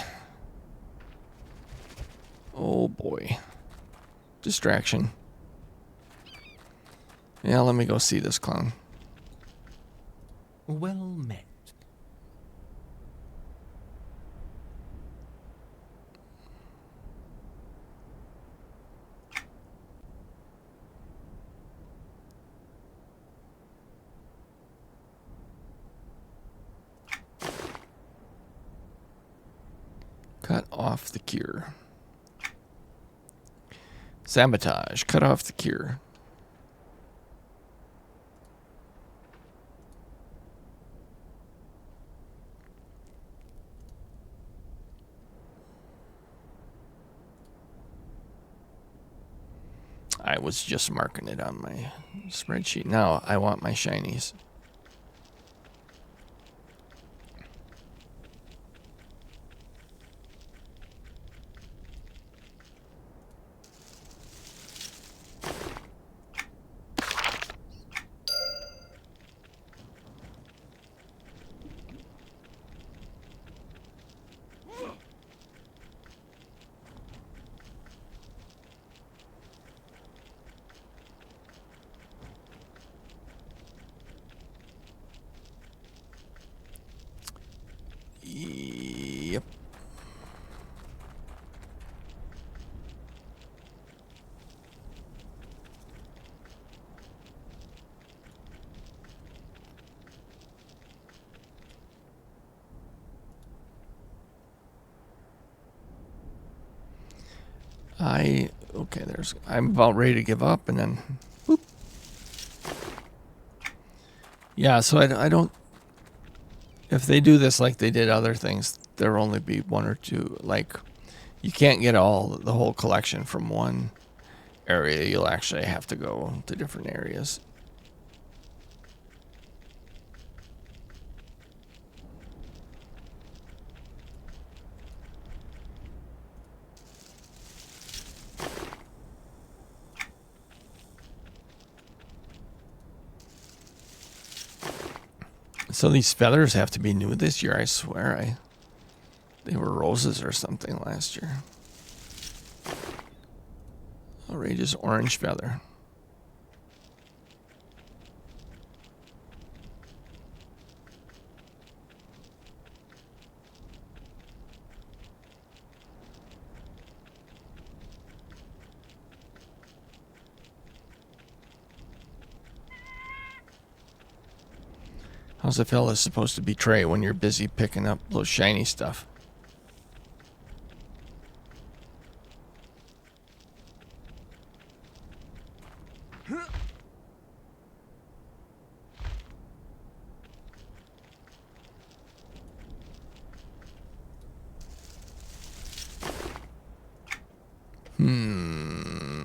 Speaker 3: Oh boy. Distraction. Yeah, let me go see this clown.
Speaker 8: Well met.
Speaker 3: Cut off the cure. Sabotage. Cut off the cure. I was just marking it on my spreadsheet. Now I want my shinies. Yep. Okay, I'm about ready to give up and then, whoop. Yeah, so I don't, if they do this like they did other things, there'll only be one or two, like, you can't get the whole collection from one area. You'll actually have to go to different areas. So these feathers have to be new this year, I swear. They were roses or something last year. Outrageous orange feather. How's a fella supposed to betray when you're busy picking up those shiny stuff?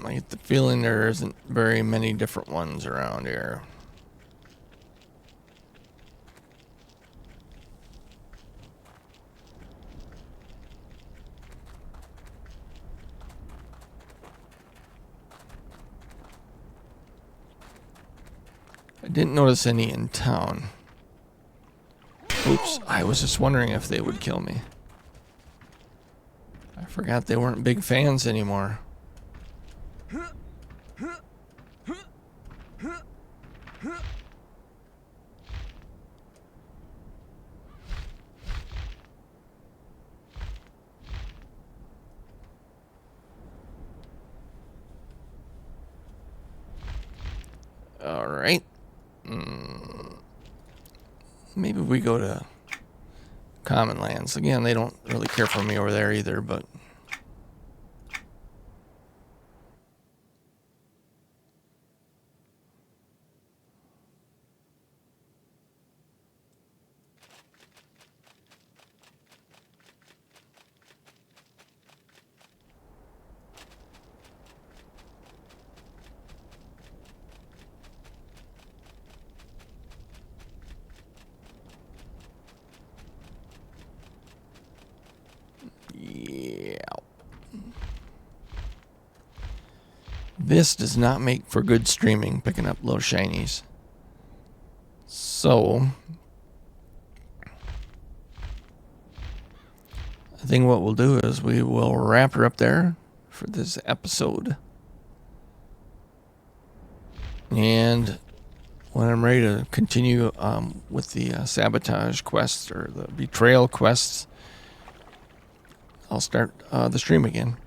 Speaker 3: I get the feeling there isn't very many different ones around here. I didn't notice any in town. Oops, I was just wondering if they would kill me. I forgot they weren't big fans anymore. All right. Maybe we go to Common Lands. Again, they don't really care for me over there either, but... This does not make for good streaming, picking up little shinies. So, I think what we'll do is we will wrap her up there for this episode. And when I'm ready to continue with the sabotage quests or the betrayal quests, I'll start the stream again.